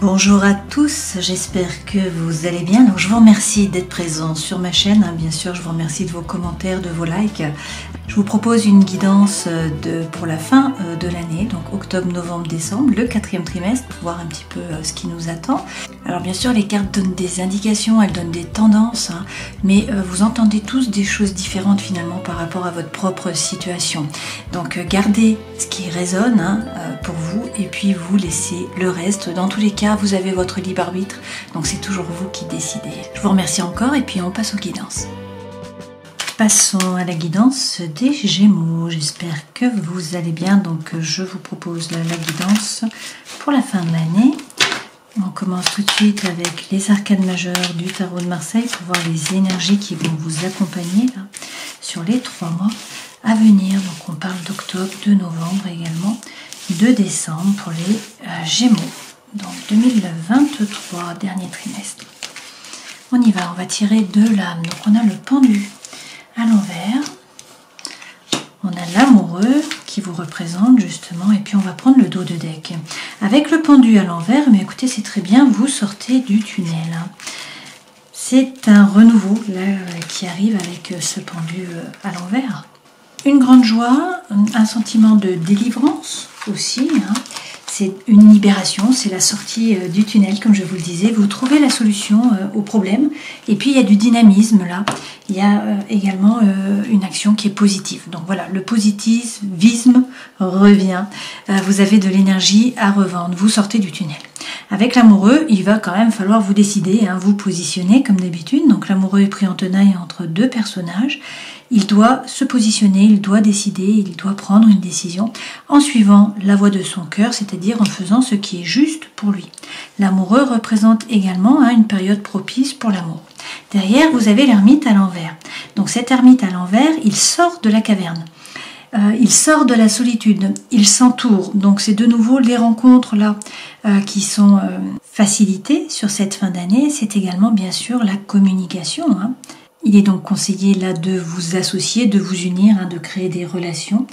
Bonjour à tous, j'espère que vous allez bien. Donc, je vous remercie d'être présent sur ma chaîne. Bien sûr, je vous remercie de vos commentaires, de vos likes. Je vous propose une guidance pour la fin de l'année, donc octobre, novembre, décembre, le 4e trimestre, pour voir un petit peu ce qui nous attend. Alors bien sûr, les cartes donnent des indications, elles donnent des tendances, mais vous entendez tous des choses différentes finalement par rapport à votre propre situation. Donc gardez ce qui résonne pour vous et puis vous laissez le reste. Dans tous les cas, vous avez votre libre arbitre, donc c'est toujours vous qui décidez. Je vous remercie encore et puis on passe aux guidances. Passons à la guidance des Gémeaux. J'espère que vous allez bien. Donc je vous propose la guidance pour la fin de l'année. On commence tout de suite avec les arcanes majeures du tarot de Marseille pour voir les énergies qui vont vous accompagner là, sur les 3 mois à venir. Donc on parle d'octobre, de novembre également, de décembre pour les Gémeaux. Donc 2023, dernier trimestre. On y va, on va tirer de l'âme. Donc on a le pendu à l'envers, on a l'amoureux qui vous représente justement, et puis on va prendre le dos de deck. Avec le pendu à l'envers, mais écoutez, c'est très bien, vous sortez du tunnel. C'est un renouveau là qui arrive avec ce pendu à l'envers. Une grande joie, un sentiment de délivrance aussi. C'est une libération, c'est la sortie du tunnel, comme je vous le disais. Vous trouvez la solution au problème. Et puis, il y a du dynamisme là. Il y a également une action qui est positive. Donc voilà, le positivisme revient. Vous avez de l'énergie à revendre. Vous sortez du tunnel. Avec l'amoureux, il va quand même falloir vous décider, vous positionner comme d'habitude. Donc l'amoureux est pris en tenaille entre 2 personnages. Il doit se positionner, il doit décider, il doit prendre une décision en suivant la voie de son cœur, c'est-à-dire en faisant ce qui est juste pour lui. L'amoureux représente également une période propice pour l'amour. Derrière, vous avez l'ermite à l'envers. Donc cet ermite à l'envers, il sort de la caverne. Il sort de la solitude, il s'entoure. Donc c'est de nouveau les rencontres là qui sont facilitées sur cette fin d'année. C'est également bien sûr la communication. Il est donc conseillé là de vous associer, de vous unir, de créer des relations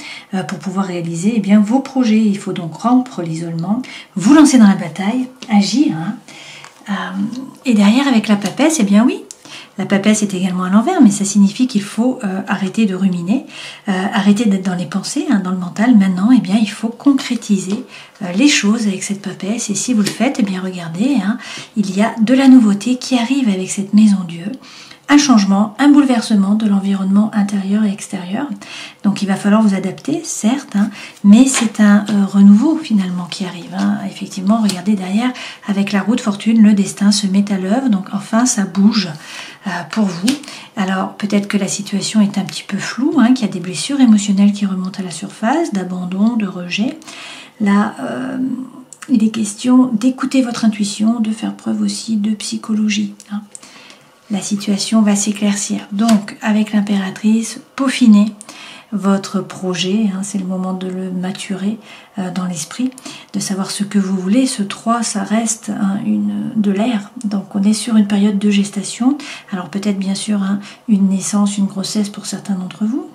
pour pouvoir réaliser vos projets. Il faut donc rompre l'isolement, vous lancer dans la bataille, agir. Et derrière avec la papesse, oui, la papesse est également à l'envers, mais ça signifie qu'il faut arrêter de ruminer, arrêter d'être dans les pensées, dans le mental. Maintenant, il faut concrétiser les choses avec cette papesse. Et si vous le faites, regardez, il y a de la nouveauté qui arrive avec cette maison Dieu. Un changement, un bouleversement de l'environnement intérieur et extérieur. Donc il va falloir vous adapter, certes, mais c'est un renouveau finalement qui arrive. Effectivement, regardez derrière, avec la roue de fortune, le destin se met à l'œuvre. Donc enfin, ça bouge pour vous. Alors peut-être que la situation est un petit peu floue, qu'il y a des blessures émotionnelles qui remontent à la surface, d'abandon, de rejet. Là, il est question d'écouter votre intuition, de faire preuve aussi de psychologie. La situation va s'éclaircir. Donc, avec l'impératrice, peaufinez votre projet. C'est le moment de le maturer dans l'esprit, de savoir ce que vous voulez. Ce 3, ça reste de l'air. Donc, on est sur une période de gestation. Alors, peut-être bien sûr une naissance, une grossesse pour certains d'entre vous.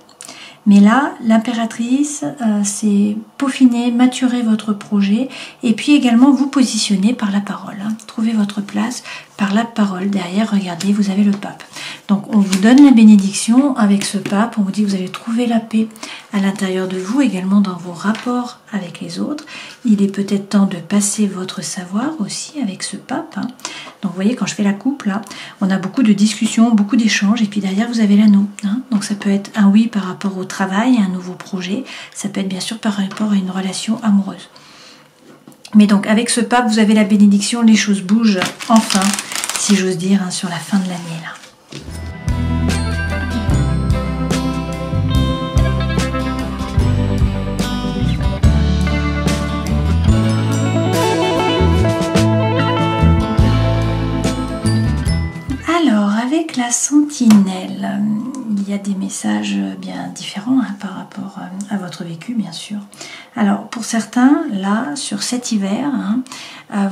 Mais là, l'impératrice, c'est peaufiner, maturer votre projet et puis également vous positionner par la parole. Trouvez votre place par la parole. Derrière, regardez, vous avez le pape. Donc, on vous donne la bénédiction avec ce pape. On vous dit que vous allez trouver la paix à l'intérieur de vous, également dans vos rapports avec les autres. Il est peut-être temps de passer votre savoir aussi avec ce pape. Donc, vous voyez, quand je fais la coupe, là, on a beaucoup de discussions, beaucoup d'échanges. Et puis derrière, vous avez l'anneau. Donc, ça peut être un oui par rapport au travail, à un nouveau projet. Ça peut être bien sûr par rapport à une relation amoureuse. Mais donc, avec ce pape, vous avez la bénédiction. Les choses bougent, enfin, si j'ose dire, sur la fin de l'année, là. Alors, avec la sentinelle, il y a des messages bien différents par rapport à votre vécu, bien sûr. Alors, pour certains, là, sur cet hiver,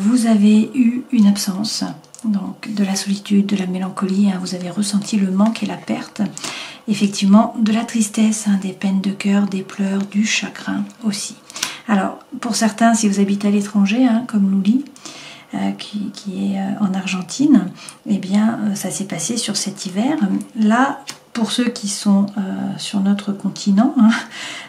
vous avez eu une absence, donc de la solitude, de la mélancolie, vous avez ressenti le manque et la perte. Effectivement, de la tristesse, des peines de cœur, des pleurs, du chagrin aussi. Alors, pour certains, si vous habitez à l'étranger, comme Louli, qui est en Argentine, eh bien ça s'est passé sur cet hiver. Là, pour ceux qui sont sur notre continent,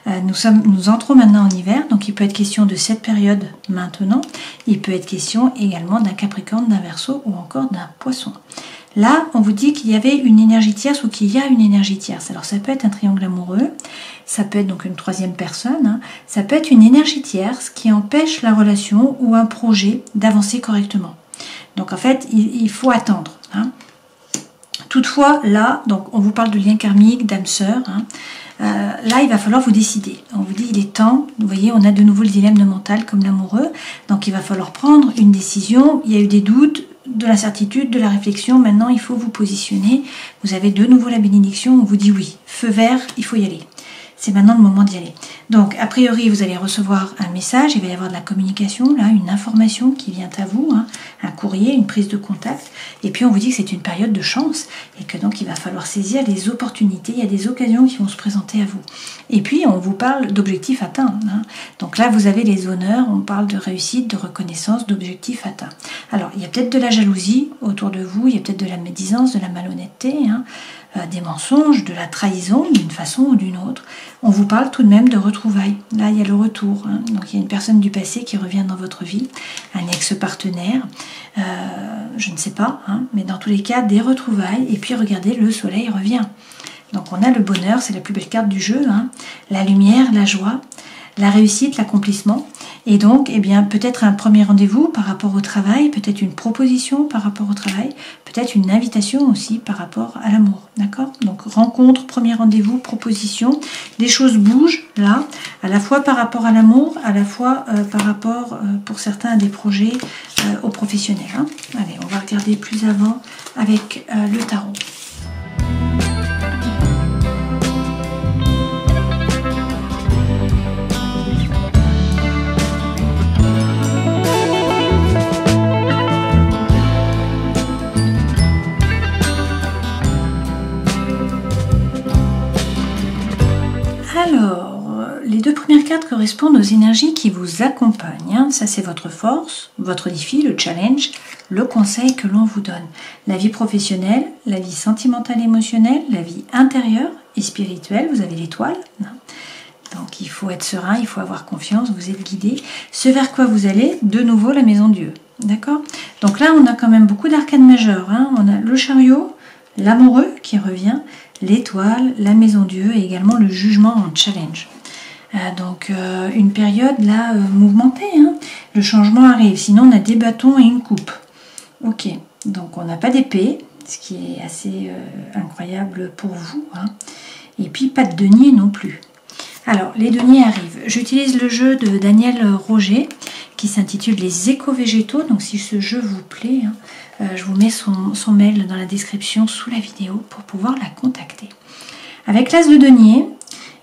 nous entrons maintenant en hiver, donc il peut être question de cette période maintenant, il peut être question également d'un Capricorne, d'un Verseau ou encore d'un Poisson. Là, on vous dit qu'il y avait une énergie tierce ou qu'il y a une énergie tierce. Alors ça peut être un triangle amoureux, ça peut être donc une troisième personne, ça peut être une énergie tierce qui empêche la relation ou un projet d'avancer correctement. Donc en fait, il faut attendre. Toutefois, là, donc on vous parle de lien karmique, d'âme sœur. Là, il va falloir vous décider. On vous dit, il est temps. Vous voyez, on a de nouveau le dilemme de mental comme l'amoureux. Donc, il va falloir prendre une décision. Il y a eu des doutes, de l'incertitude, de la réflexion. Maintenant, il faut vous positionner. Vous avez de nouveau la bénédiction. On vous dit oui. Feu vert, il faut y aller. C'est maintenant le moment d'y aller. Donc, a priori, vous allez recevoir un message, il va y avoir de la communication, là, une information qui vient à vous, un courrier, une prise de contact. Et puis, on vous dit que c'est une période de chance et que donc, il va falloir saisir les opportunités. Il y a des occasions qui vont se présenter à vous. Et puis, on vous parle d'objectifs atteints. Donc là, vous avez les honneurs, on parle de réussite, de reconnaissance, d'objectifs atteints. Alors, il y a peut-être de la jalousie autour de vous, il y a peut-être de la médisance, de la malhonnêteté, des mensonges, de la trahison d'une façon ou d'une autre. On vous parle tout de même de retrouvailles. Là, il y a le retour. Donc, il y a une personne du passé qui revient dans votre vie, un ex-partenaire, je ne sais pas, mais dans tous les cas, des retrouvailles. Et puis, regardez, le soleil revient. Donc, on a le bonheur, c'est la plus belle carte du jeu, la lumière, la joie, la réussite, l'accomplissement. Et donc, eh bien, peut-être un premier rendez-vous par rapport au travail, peut-être une proposition par rapport au travail, peut-être une invitation aussi par rapport à l'amour, d'accord? Donc, rencontre, premier rendez-vous, proposition, les choses bougent là, à la fois par rapport à l'amour, à la fois par rapport, pour certains, à des projets aux professionnels. Allez, on va regarder plus avant avec le tarot. Alors, les deux premières cartes correspondent aux énergies qui vous accompagnent. Ça, c'est votre force, votre défi, le challenge, le conseil que l'on vous donne. La vie professionnelle, la vie sentimentale, émotionnelle, la vie intérieure et spirituelle. Vous avez l'étoile. Donc, il faut être serein, il faut avoir confiance, vous êtes guidé. Ce vers quoi vous allez, de nouveau, la maison Dieu. D'accord? Donc là, on a quand même beaucoup d'arcanes majeures. On a le chariot, l'amoureux qui revient, l'étoile, la maison Dieu et également le jugement en challenge. Donc une période là mouvementée, le changement arrive. Sinon on a des bâtons et une coupe. Ok, donc on n'a pas d'épée, ce qui est assez incroyable pour vous. Et puis pas de denier non plus. Alors les deniers arrivent. J'utilise le jeu de Daniel Roger qui s'intitule Les éco-végétaux. Donc si ce jeu vous plaît, je vous mets son mail dans la description sous la vidéo pour pouvoir la contacter. Avec l'as de denier,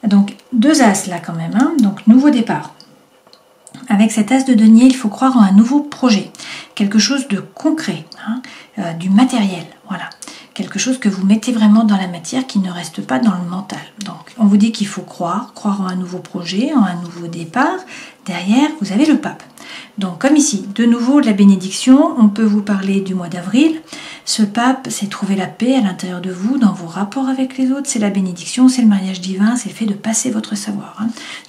donc deux as là quand même, donc nouveau départ. Avec cet as de denier, il faut croire en un nouveau projet, quelque chose de concret, du matériel, voilà. Quelque chose que vous mettez vraiment dans la matière qui ne reste pas dans le mental. Donc on vous dit qu'il faut croire en un nouveau projet, en un nouveau départ. Derrière, vous avez le pape. Donc comme ici, de nouveau la bénédiction, on peut vous parler du mois d'avril. Ce pape, c'est trouver la paix à l'intérieur de vous, dans vos rapports avec les autres. C'est la bénédiction, c'est le mariage divin, c'est le fait de passer votre savoir.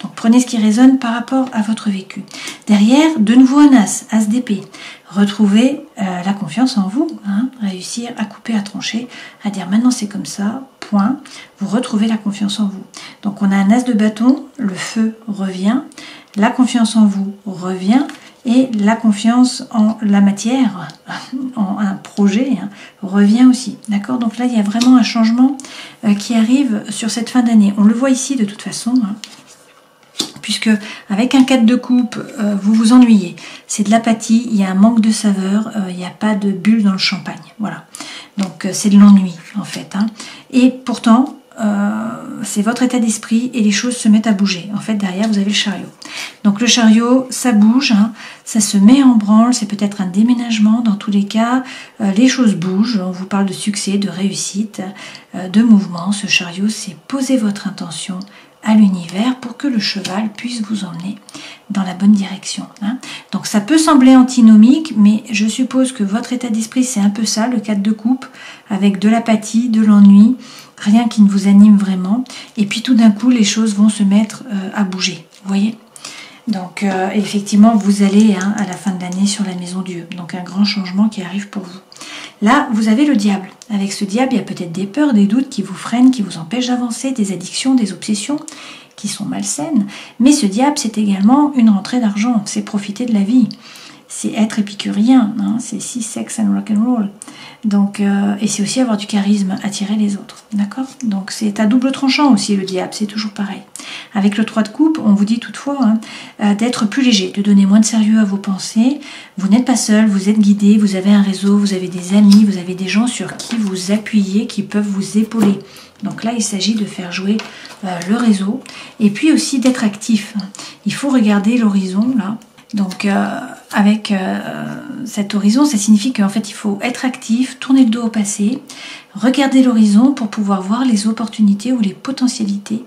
Donc prenez ce qui résonne par rapport à votre vécu. Derrière, de nouveau un as d'épée. Retrouvez la confiance en vous, réussir à couper, à trancher, à dire maintenant c'est comme ça, point. Vous retrouvez la confiance en vous. Donc on a un as de bâton, le feu revient, la confiance en vous revient et la confiance en la matière, en un projet, revient aussi. D'accord? Donc là il y a vraiment un changement qui arrive sur cette fin d'année. On le voit ici de toute façon. Puisque avec un 4 de coupe, vous vous ennuyez. C'est de l'apathie, il y a un manque de saveur, il n'y a pas de bulle dans le champagne. Voilà. Donc c'est de l'ennui en fait. Et pourtant, c'est votre état d'esprit et les choses se mettent à bouger. En fait, derrière, vous avez le chariot. Donc le chariot, ça bouge, ça se met en branle, c'est peut-être un déménagement. Dans tous les cas, les choses bougent. On vous parle de succès, de réussite, de mouvement. Ce chariot, c'est poser votre intention, à l'univers pour que le cheval puisse vous emmener dans la bonne direction. Hein. Donc ça peut sembler antinomique, mais je suppose que votre état d'esprit c'est un peu ça, le 4 de coupe, avec de l'apathie, de l'ennui, rien qui ne vous anime vraiment, et puis tout d'un coup les choses vont se mettre à bouger, vous voyez. Donc effectivement vous allez à la fin de l'année sur la maison Dieu, donc un grand changement qui arrive pour vous. Là vous avez le diable, avec ce diable il y a peut-être des peurs, des doutes qui vous freinent, qui vous empêchent d'avancer, des addictions, des obsessions qui sont malsaines, mais ce diable c'est également une rentrée d'argent, c'est profiter de la vie, c'est être épicurien, hein, c'est si sex and rock and roll. Donc, et c'est aussi avoir du charisme, attirer les autres, d'accord? Donc c'est à double tranchant aussi le diable, c'est toujours pareil. Avec le 3 de coupe, on vous dit toutefois d'être plus léger, de donner moins de sérieux à vos pensées. Vous n'êtes pas seul, vous êtes guidé, vous avez un réseau, vous avez des amis, vous avez des gens sur qui vous appuyez, qui peuvent vous épauler. Donc là, il s'agit de faire jouer le réseau et puis aussi d'être actif. Il faut regarder l'horizon là. Donc avec cet horizon, ça signifie qu'en fait il faut être actif, tourner le dos au passé, regarder l'horizon pour pouvoir voir les opportunités ou les potentialités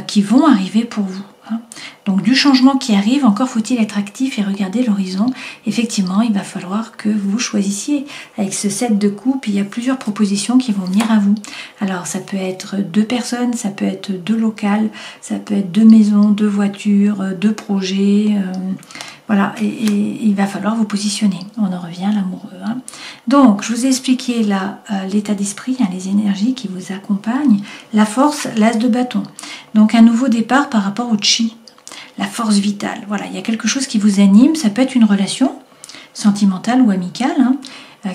qui vont arriver pour vous. Hein. Donc du changement qui arrive, encore faut-il être actif et regarder l'horizon. Effectivement, il va falloir que vous choisissiez. Avec ce 7 de coupe, il y a plusieurs propositions qui vont venir à vous. Alors ça peut être 2 personnes, ça peut être 2 locales, ça peut être 2 maisons, 2 voitures, 2 projets. Voilà, et il va falloir vous positionner. On en revient à l'amoureux. Hein. Donc, je vous ai expliqué là l'état d'esprit, les énergies qui vous accompagnent, la force, l'as de bâton. Donc, un nouveau départ par rapport au chi, la force vitale. Voilà, il y a quelque chose qui vous anime. Ça peut être une relation sentimentale ou amicale,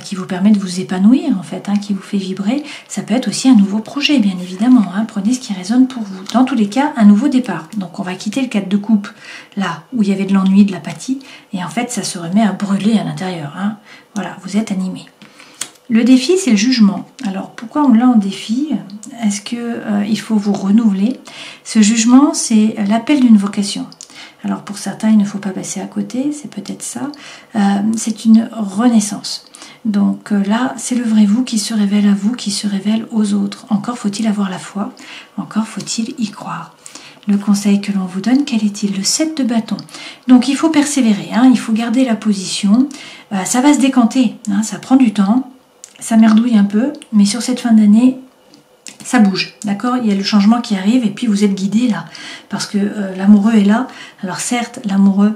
qui vous permet de vous épanouir, en fait, qui vous fait vibrer. Ça peut être aussi un nouveau projet, bien évidemment. Prenez ce qui résonne pour vous. Dans tous les cas, un nouveau départ. Donc, on va quitter le 4 de coupe, là où il y avait de l'ennui, de l'apathie, et en fait, ça se remet à brûler à l'intérieur. Voilà, vous êtes animé. Le défi, c'est le jugement. Alors, pourquoi on l'a en défi? Est-ce qu'il faut vous renouveler? Ce jugement, c'est l'appel d'une vocation. Alors, pour certains, il ne faut pas passer à côté, c'est peut-être ça. C'est une renaissance. Donc là, c'est le vrai vous qui se révèle à vous, qui se révèle aux autres. Encore faut-il avoir la foi, encore faut-il y croire. Le conseil que l'on vous donne, quel est-il? Le 7 de bâton. Donc il faut persévérer, il faut garder la position. Ça va se décanter, ça prend du temps, ça merdouille un peu, mais sur cette fin d'année, ça bouge, d'accord? Il y a le changement qui arrive et puis vous êtes guidé là, parce que l'amoureux est là. Alors certes, l'amoureux,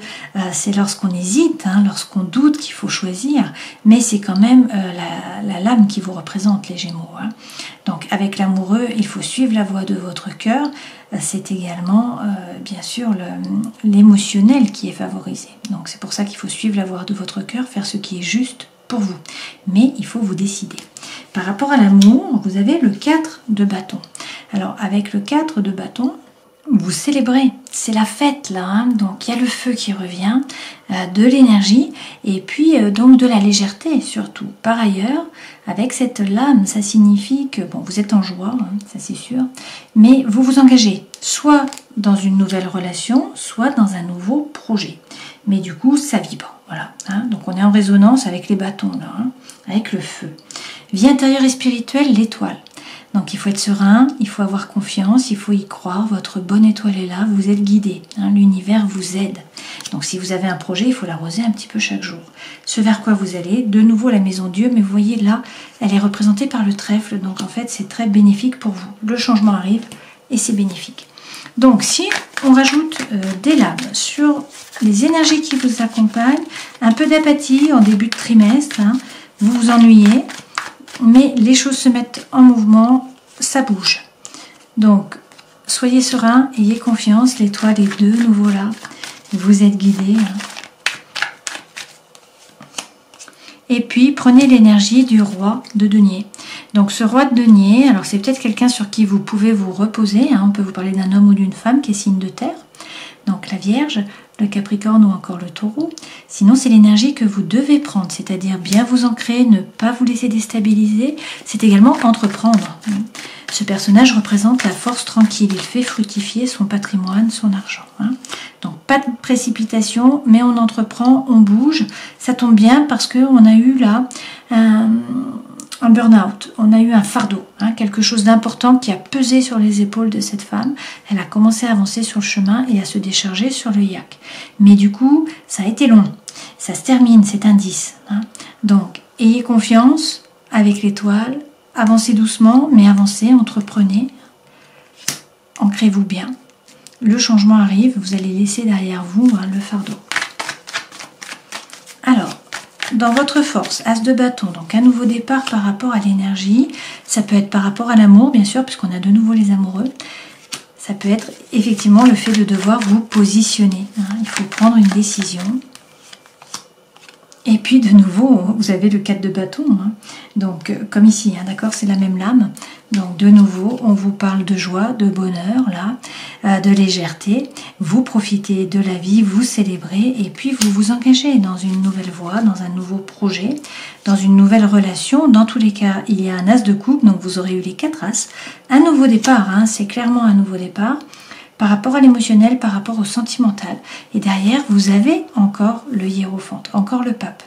c'est lorsqu'on hésite, lorsqu'on doute qu'il faut choisir, mais c'est quand même la lame qui vous représente, les Gémeaux. Donc avec l'amoureux, il faut suivre la voie de votre cœur. C'est également, bien sûr, l'émotionnel qui est favorisé. Donc c'est pour ça qu'il faut suivre la voie de votre cœur, faire ce qui est juste pour vous. Mais il faut vous décider. Par rapport à l'amour, vous avez le 4 de bâton. Alors, avec le 4 de bâton, vous célébrez. C'est la fête, là. Donc, il y a le feu qui revient, de l'énergie, et puis, donc, de la légèreté, surtout. Par ailleurs, avec cette lame, ça signifie que, bon, vous êtes en joie, ça c'est sûr, mais vous vous engagez, soit dans une nouvelle relation, soit dans un nouveau projet. Mais du coup, ça vibre. Voilà, donc on est en résonance avec les bâtons là, avec le feu. Vie intérieure et spirituelle, l'étoile. Donc il faut être serein, il faut avoir confiance, il faut y croire, votre bonne étoile est là, vous êtes guidé, l'univers vous aide. Donc si vous avez un projet, il faut l'arroser un petit peu chaque jour. Ce vers quoi vous allez, de nouveau la maison Dieu, mais vous voyez là, elle est représentée par le trèfle, donc en fait c'est très bénéfique pour vous. Le changement arrive et c'est bénéfique. Donc si on rajoute des lames sur les énergies qui vous accompagnent, un peu d'apathie en début de trimestre, vous vous ennuyez, mais les choses se mettent en mouvement, ça bouge. Donc soyez serein, ayez confiance, l'étoile est de nouveau là, vous êtes guidé. Et puis prenez l'énergie du roi de denier. Donc ce roi de denier, alors c'est peut-être quelqu'un sur qui vous pouvez vous reposer, on peut vous parler d'un homme ou d'une femme qui est signe de terre, donc la Vierge, le Capricorne ou encore le Taureau. Sinon c'est l'énergie que vous devez prendre, c'est-à-dire bien vous ancrer, ne pas vous laisser déstabiliser, c'est également entreprendre. Ce personnage représente la force tranquille, il fait fructifier son patrimoine, son argent. Donc pas de précipitation, mais on entreprend, on bouge, ça tombe bien parce qu'on a eu là un burn-out, on a eu un fardeau, hein, quelque chose d'important qui a pesé sur les épaules de cette femme. Elle a commencé à avancer sur le chemin et à se décharger sur le yak. Mais du coup, ça a été long. Ça se termine, c'est un 10. Hein. Donc, ayez confiance avec l'étoile, avancez doucement, mais avancez, entreprenez, ancrez-vous bien. Le changement arrive, vous allez laisser derrière vous hein, le fardeau. Alors, dans votre force, as de bâton, donc un nouveau départ par rapport à l'énergie, ça peut être par rapport à l'amour, bien sûr, puisqu'on a de nouveau les amoureux. Ça peut être effectivement le fait de devoir vous positionner. Hein. Il faut prendre une décision. Et puis de nouveau, vous avez le 4 de bâton, hein. Donc comme ici, hein, d'accord, c'est la même lame. Donc de nouveau, on vous parle de joie, de bonheur, là, de légèreté. Vous profitez de la vie, vous célébrez et puis vous vous engagez dans une nouvelle voie, dans un nouveau projet, dans une nouvelle relation. Dans tous les cas, il y a un as de coupe, donc vous aurez eu les 4 as. Un nouveau départ, hein, c'est clairement un nouveau départ. Par rapport à l'émotionnel, par rapport au sentimental. Et derrière, vous avez encore le hiérophant, encore le pape.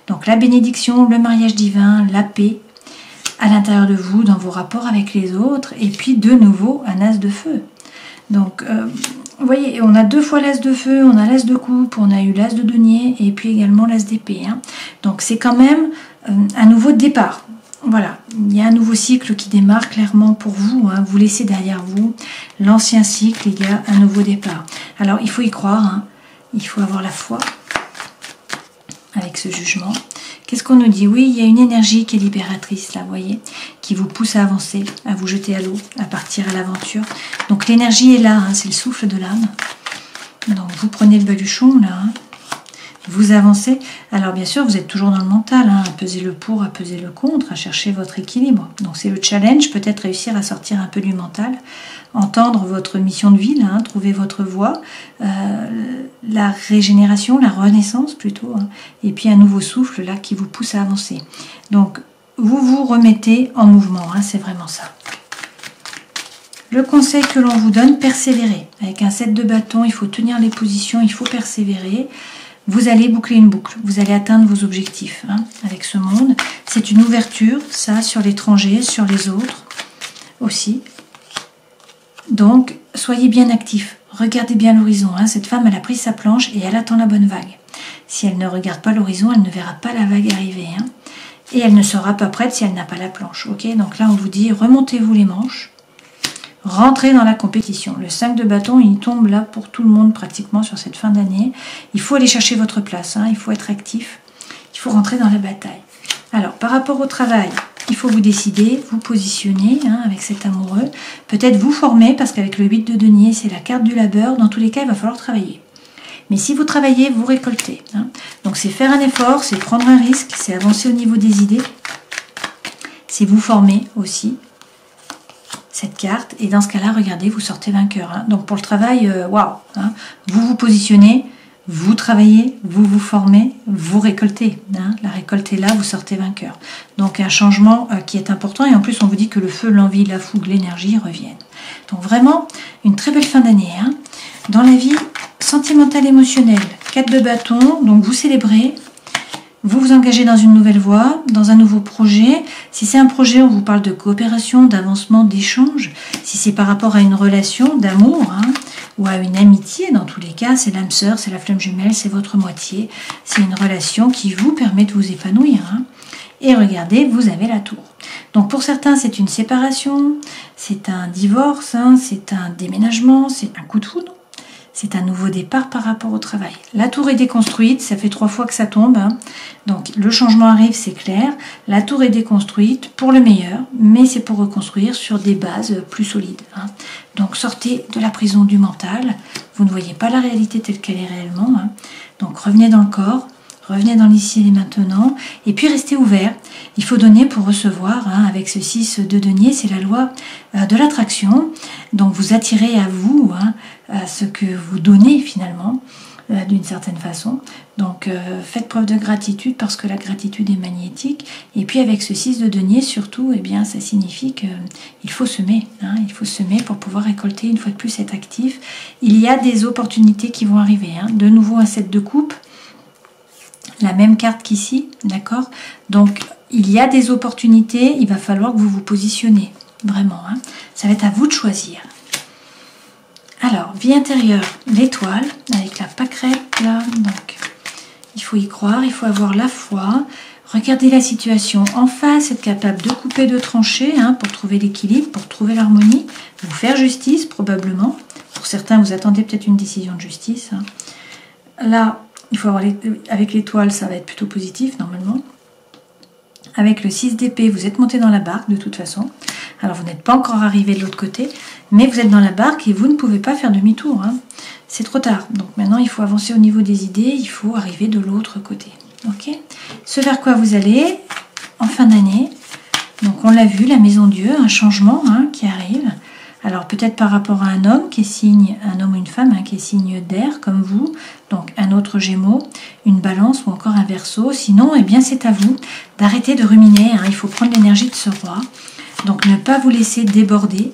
Donc la bénédiction, le mariage divin, la paix à l'intérieur de vous, dans vos rapports avec les autres. Et puis de nouveau, un as de feu. Donc, vous voyez, on a 2 fois l'as de feu, on a l'as de coupe, on a eu l'as de denier et puis également l'as d'épée. Hein. Donc c'est quand même un nouveau départ. Voilà, il y a un nouveau cycle qui démarre clairement pour vous. Hein. Vous laissez derrière vous l'ancien cycle, il y a un nouveau départ. Alors, il faut y croire, hein. Il faut avoir la foi avec ce jugement. Qu'est-ce qu'on nous dit? Oui, il y a une énergie qui est libératrice, là, vous voyez, qui vous pousse à avancer, à vous jeter à l'eau, à partir à l'aventure. Donc, l'énergie est là, hein, c'est le souffle de l'âme. Donc, vous prenez le baluchon, là, hein. Vous avancez, alors bien sûr vous êtes toujours dans le mental, hein, à peser le pour, à peser le contre, à chercher votre équilibre. Donc c'est le challenge, peut-être réussir à sortir un peu du mental, entendre votre mission de vie, là, hein, trouver votre voie, la régénération, la renaissance plutôt, hein, et puis un nouveau souffle là qui vous pousse à avancer. Donc vous vous remettez en mouvement, hein, c'est vraiment ça. Le conseil que l'on vous donne, persévérer. Avec un 7 de bâton, il faut tenir les positions, il faut persévérer. Vous allez boucler une boucle, vous allez atteindre vos objectifs hein, avec ce monde. C'est une ouverture, ça, sur l'étranger, sur les autres aussi. Donc, soyez bien actifs, regardez bien l'horizon. Hein. Cette femme, elle a pris sa planche et elle attend la bonne vague. Si elle ne regarde pas l'horizon, elle ne verra pas la vague arriver. Hein. Et elle ne sera pas prête si elle n'a pas la planche. Ok, donc là, on vous dit, remontez-vous les manches. Rentrez dans la compétition. Le 5 de bâton, il tombe là pour tout le monde pratiquement sur cette fin d'année. Il faut aller chercher votre place, hein, il faut être actif, il faut rentrer dans la bataille. Alors, par rapport au travail, il faut vous décider, vous positionner hein, avec cet amoureux. Peut-être vous former, parce qu'avec le 8 de denier, c'est la carte du labeur. Dans tous les cas, il va falloir travailler. Mais si vous travaillez, vous récoltez. Hein. Donc, c'est faire un effort, c'est prendre un risque, c'est avancer au niveau des idées. C'est vous former aussi. Cette carte, et dans ce cas-là, regardez, vous sortez vainqueur. Hein. Donc pour le travail, waouh, hein, vous vous positionnez, vous travaillez, vous vous formez, vous récoltez. Hein. La récolte est là, vous sortez vainqueur. Donc un changement qui est important, et en plus on vous dit que le feu, l'envie, la fougue, l'énergie reviennent. Donc vraiment, une très belle fin d'année. Hein. Dans la vie sentimentale, émotionnelle, 4 de bâton, donc vous célébrez. Vous vous engagez dans une nouvelle voie, dans un nouveau projet. Si c'est un projet, on vous parle de coopération, d'avancement, d'échange. Si c'est par rapport à une relation d'amour hein, ou à une amitié, dans tous les cas, c'est l'âme sœur, c'est la flamme jumelle, c'est votre moitié. C'est une relation qui vous permet de vous épanouir. Hein. Et regardez, vous avez la tour. Donc pour certains, c'est une séparation, c'est un divorce, hein, c'est un déménagement, c'est un coup de foudre. C'est un nouveau départ par rapport au travail. La tour est déconstruite, ça fait 3 fois que ça tombe. Hein. Donc le changement arrive, c'est clair. La tour est déconstruite pour le meilleur, mais c'est pour reconstruire sur des bases plus solides. Hein. Donc sortez de la prison du mental. Vous ne voyez pas la réalité telle qu'elle est réellement. Hein. Donc revenez dans le corps, revenez dans l'ici et maintenant, et puis restez ouvert. Il faut donner pour recevoir. Hein. Avec ce 6 de denier, c'est la loi de l'attraction. Donc vous attirez à vous hein, ce que vous donnez finalement, d'une certaine façon. Donc faites preuve de gratitude parce que la gratitude est magnétique. Et puis avec ce 6 de denier, surtout, eh bien, ça signifie qu'il faut semer. Hein, il faut semer pour pouvoir récolter, une fois de plus, être actif. Il y a des opportunités qui vont arriver. Hein. De nouveau, un 7 de coupe. La même carte qu'ici, d'accord? Donc, il y a des opportunités, il va falloir que vous vous positionnez, vraiment. Hein. Ça va être à vous de choisir. Alors, vie intérieure, l'étoile, avec la pâquerette là, donc il faut y croire, il faut avoir la foi. Regardez la situation en face, être capable de couper, de trancher hein, pour trouver l'équilibre, pour trouver l'harmonie, vous faire justice probablement. Pour certains, vous attendez peut-être une décision de justice. Hein. Là, il faut avoir avec l'étoile, ça va être plutôt positif normalement. Avec le 6 d'épée, vous êtes monté dans la barque de toute façon. Alors, vous n'êtes pas encore arrivé de l'autre côté, mais vous êtes dans la barque et vous ne pouvez pas faire demi-tour. Hein. C'est trop tard. Donc maintenant, il faut avancer au niveau des idées, il faut arriver de l'autre côté. Ok. Ce vers quoi vous allez en fin d'année. Donc, on l'a vu, la maison Dieu, un changement hein, qui arrive. Alors, peut-être par rapport à un homme qui est signe, un homme ou une femme hein, qui est signe d'air comme vous. Donc, un autre Gémeaux, une Balance ou encore un Verseau. Sinon, eh bien, c'est à vous d'arrêter de ruminer. Hein. Il faut prendre l'énergie de ce roi. Donc, ne pas vous laisser déborder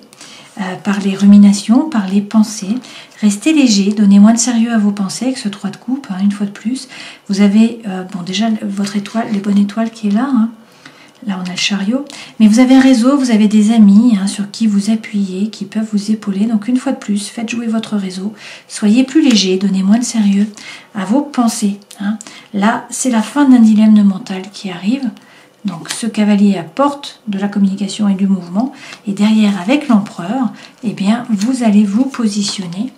par les ruminations, par les pensées. Restez léger, donnez moins de sérieux à vos pensées avec ce 3 de coupe, hein, une fois de plus. Vous avez, bon, déjà, votre étoile, les bonnes étoiles qui est là. Hein. Là, on a le chariot. Mais vous avez un réseau, vous avez des amis hein, sur qui vous appuyez, qui peuvent vous épauler. Donc, une fois de plus, faites jouer votre réseau. Soyez plus léger, donnez moins de sérieux à vos pensées. Hein. Là, c'est la fin d'un dilemme mental qui arrive. Donc, ce cavalier apporte de la communication et du mouvement. Et derrière, avec l'empereur, eh bien, vous allez vous positionner.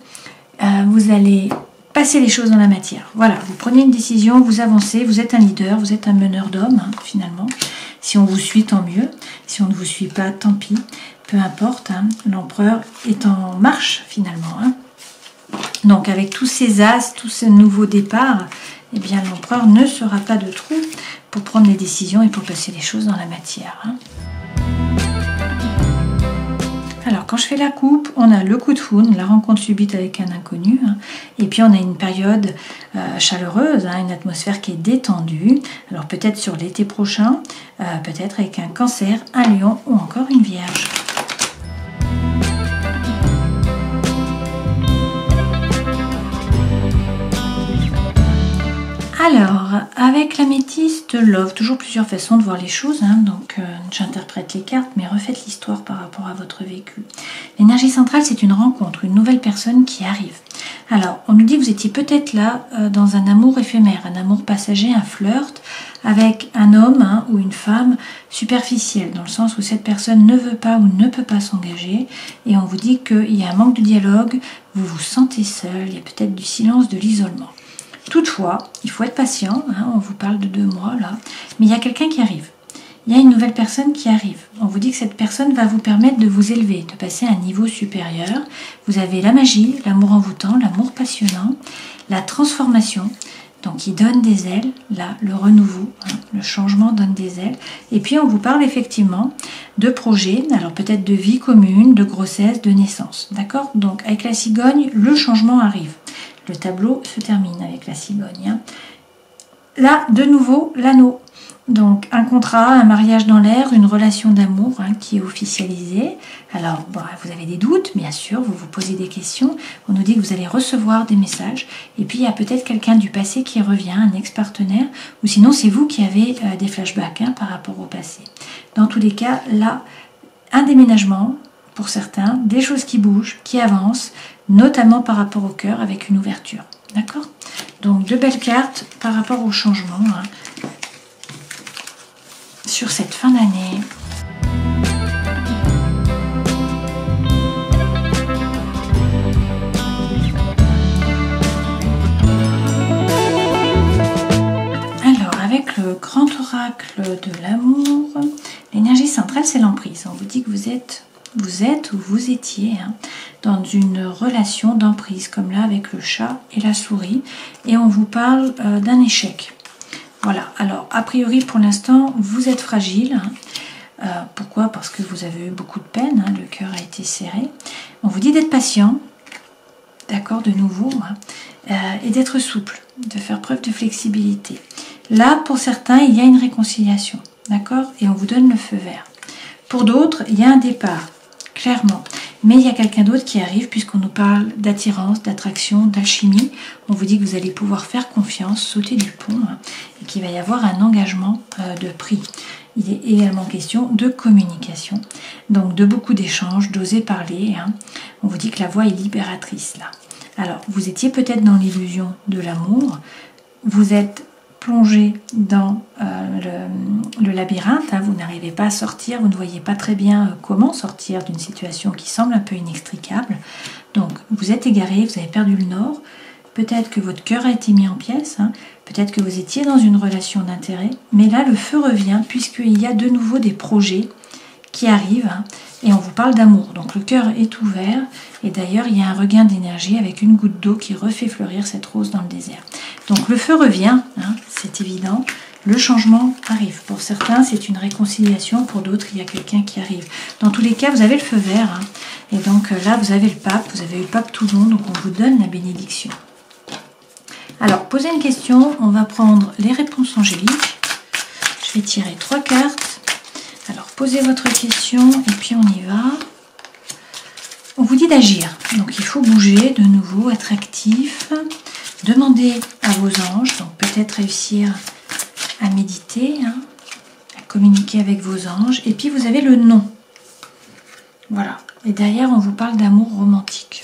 Vous allez passer les choses dans la matière. Voilà, vous prenez une décision, vous avancez, vous êtes un leader, vous êtes un meneur d'hommes, hein, finalement. Si on vous suit, tant mieux. Si on ne vous suit pas, tant pis. Peu importe, hein, l'empereur est en marche, finalement. Hein. Donc, avec tous ces as, tous ces nouveaux départs, eh bien, l'empereur ne sera pas de trou pour prendre les décisions et pour passer les choses dans la matière. Hein. Alors, quand je fais la coupe, on a le coup de foudre, la rencontre subite avec un inconnu. Hein, et puis, on a une période chaleureuse, hein, une atmosphère qui est détendue. Alors, peut-être sur l'été prochain, peut-être avec un cancer, un lion ou encore une vierge. Alors, avec l'améthyste Love, toujours plusieurs façons de voir les choses, hein, donc j'interprète les cartes, mais refaites l'histoire par rapport à votre vécu. L'énergie centrale, c'est une rencontre, une nouvelle personne qui arrive. Alors, on nous dit que vous étiez peut-être là dans un amour éphémère, un amour passager, un flirt, avec un homme hein, ou une femme superficielle, dans le sens où cette personne ne veut pas ou ne peut pas s'engager, et on vous dit qu'il y a un manque de dialogue, vous vous sentez seul, il y a peut-être du silence, de l'isolement. Toutefois, il faut être patient, hein, on vous parle de 2 mois là, mais il y a quelqu'un qui arrive. Il y a une nouvelle personne qui arrive. On vous dit que cette personne va vous permettre de vous élever, de passer à un niveau supérieur. Vous avez la magie, l'amour envoûtant, l'amour passionnant, la transformation, donc qui donne des ailes, là, le renouveau, hein, le changement donne des ailes. Et puis on vous parle effectivement de projets, alors peut-être de vie commune, de grossesse, de naissance. D'accord? Donc avec la cigogne, le changement arrive. Le tableau se termine avec la cigogne. Hein. Là, de nouveau, l'anneau. Donc, un contrat, un mariage dans l'air, une relation d'amour hein, qui est officialisée. Alors, bon, vous avez des doutes, bien sûr, vous vous posez des questions. On nous dit que vous allez recevoir des messages. Et puis, il y a peut-être quelqu'un du passé qui revient, un ex-partenaire. Ou sinon, c'est vous qui avez des flashbacks hein, par rapport au passé. Dans tous les cas, là, un déménagement pour certains, des choses qui bougent, qui avancent, notamment par rapport au cœur avec une ouverture. D'accord? Donc, 2 belles cartes par rapport au changement hein, sur cette fin d'année. Alors, avec le grand oracle de l'amour, l'énergie centrale, c'est l'emprise. On vous dit que vous êtes ou vous étiez hein, dans une relation d'emprise, comme là avec le chat et la souris, et on vous parle d'un échec. Voilà, alors a priori pour l'instant vous êtes fragile. Hein. Pourquoi? Parce que vous avez eu beaucoup de peine, hein, le cœur a été serré. On vous dit d'être patient, d'accord, de nouveau, hein, et d'être souple, de faire preuve de flexibilité. Là, pour certains, il y a une réconciliation, d'accord, et on vous donne le feu vert. Pour d'autres, il y a un départ. Clairement. Mais il y a quelqu'un d'autre qui arrive, puisqu'on nous parle d'attirance, d'attraction, d'alchimie. On vous dit que vous allez pouvoir faire confiance, sauter du pont, et qu'il va y avoir un engagement de prix. Il est également question de communication, donc de beaucoup d'échanges, d'oser parler. On vous dit que la voix est libératrice là. Alors, vous étiez peut-être dans l'illusion de l'amour, vous êtes plongé dans le labyrinthe, vous n'arrivez pas à sortir, vous ne voyez pas très bien comment sortir d'une situation qui semble un peu inextricable. Donc, vous êtes égaré, vous avez perdu le nord, peut-être que votre cœur a été mis en pièces, peut-être que vous étiez dans une relation d'intérêt, mais là, le feu revient puisqu'il y a de nouveau des projets qui arrivent et on vous parle d'amour. Donc, le cœur est ouvert et d'ailleurs, il y a un regain d'énergie avec une goutte d'eau qui refait fleurir cette rose dans le désert. Donc, le feu revient, c'est évident. Le changement arrive. Pour certains, c'est une réconciliation. Pour d'autres, il y a quelqu'un qui arrive. Dans tous les cas, vous avez le feu vert. Et donc là, vous avez le pape. Vous avez eu le pape Toulon. Donc, on vous donne la bénédiction. Alors, posez une question. On va prendre les réponses angéliques. Je vais tirer 3 cartes. Alors, posez votre question et puis on y va. On vous dit d'agir. Donc, il faut bouger de nouveau, être actif. Demandez à vos anges. Donc, peut-être réussir à méditer, à communiquer avec vos anges. Et puis, vous avez le non. Voilà. Et derrière, on vous parle d'amour romantique.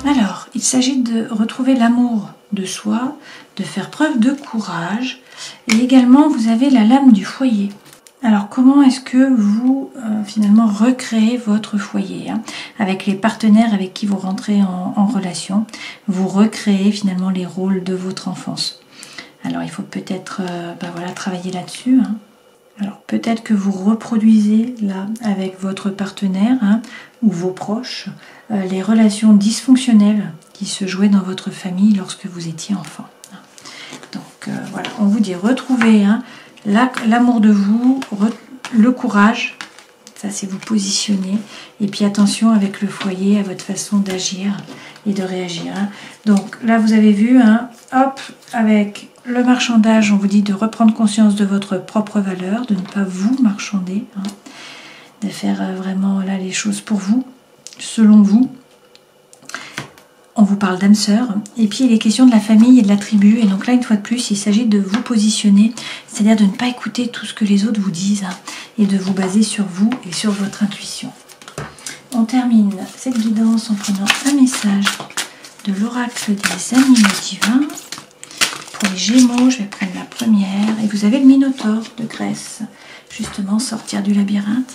Alors, il s'agit de retrouver l'amour de soi, de faire preuve de courage. Et également, vous avez la lame du foyer. Alors, comment est-ce que vous, finalement, recréez votre foyer avec les partenaires avec qui vous rentrez en relation, vous recréez finalement les rôles de votre enfance. Alors, il faut peut-être travailler là-dessus. Alors, peut-être que vous reproduisez là, avec votre partenaire ou vos proches, les relations dysfonctionnelles qui se jouaient dans votre famille lorsque vous étiez enfant. Donc, voilà, on vous dit retrouver l'amour de vous, le courage, ça c'est vous positionner. Et puis attention avec le foyer, à votre façon d'agir et de réagir. Donc là vous avez vu, hop, avec le marchandage, on vous dit de reprendre conscience de votre propre valeur, de ne pas vous marchander, de faire vraiment là les choses pour vous, selon vous. On vous parle d'âme sœur, et puis il est question de la famille et de la tribu, et donc là une fois de plus il s'agit de vous positionner, c'est-à-dire de ne pas écouter tout ce que les autres vous disent, et de vous baser sur vous et sur votre intuition. On termine cette guidance en prenant un message de l'oracle des animaux divins. Pour les Gémeaux, je vais prendre la première, et vous avez le Minotaure de Grèce, justement sortir du labyrinthe.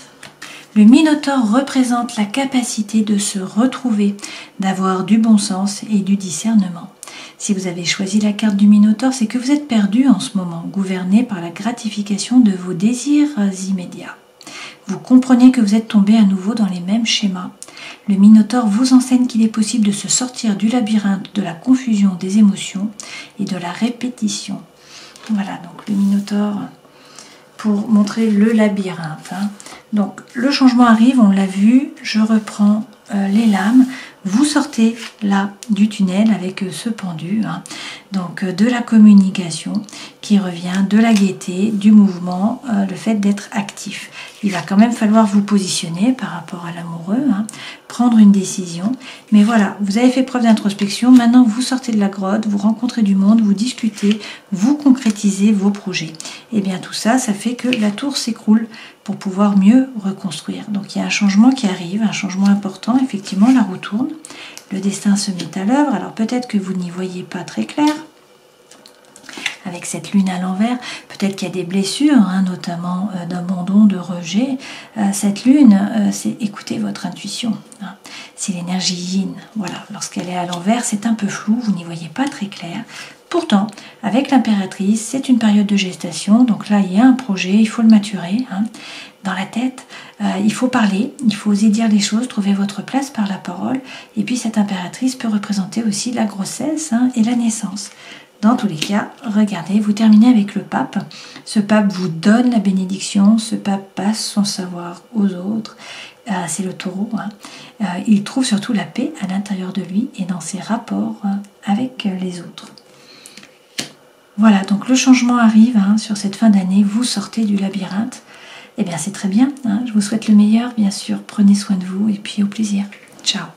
Le Minotaure représente la capacité de se retrouver, d'avoir du bon sens et du discernement. Si vous avez choisi la carte du Minotaure, c'est que vous êtes perdu en ce moment, gouverné par la gratification de vos désirs immédiats. Vous comprenez que vous êtes tombé à nouveau dans les mêmes schémas. Le Minotaure vous enseigne qu'il est possible de se sortir du labyrinthe de la confusion des émotions et de la répétition. Voilà, donc le Minotaure pour montrer le labyrinthe. Donc le changement arrive, on l'a vu, je reprends les lames, vous sortez là du tunnel avec ce pendu, donc de la communication qui revient, de la gaieté, du mouvement, le fait d'être actif. Il va quand même falloir vous positionner par rapport à l'amoureux, prendre une décision, mais voilà, vous avez fait preuve d'introspection, maintenant vous sortez de la grotte, vous rencontrez du monde, vous discutez, vous concrétisez vos projets. Et bien tout ça, ça fait que la tour s'écroule pour pouvoir mieux reconstruire. Donc il y a un changement qui arrive, un changement important, effectivement la roue tourne, le destin se met à l'œuvre, alors peut-être que vous n'y voyez pas très clair, avec cette lune à l'envers, peut-être qu'il y a des blessures, notamment d'abandon, de rejet. Cette lune, c'est écouter votre intuition. C'est l'énergie yin. Voilà, lorsqu'elle est à l'envers, c'est un peu flou, vous n'y voyez pas très clair. Pourtant, avec l'impératrice, c'est une période de gestation, donc là il y a un projet, il faut le maturer dans la tête, il faut parler, il faut oser dire les choses, trouver votre place par la parole, et puis cette impératrice peut représenter aussi la grossesse et la naissance. Dans tous les cas, regardez, vous terminez avec le pape. Ce pape vous donne la bénédiction, ce pape passe son savoir aux autres. C'est le taureau. Il trouve surtout la paix à l'intérieur de lui et dans ses rapports avec les autres. Voilà, donc le changement arrive sur cette fin d'année. Vous sortez du labyrinthe. eh bien c'est très bien, hein. Je vous souhaite le meilleur, bien sûr. Prenez soin de vous et puis au plaisir. Ciao.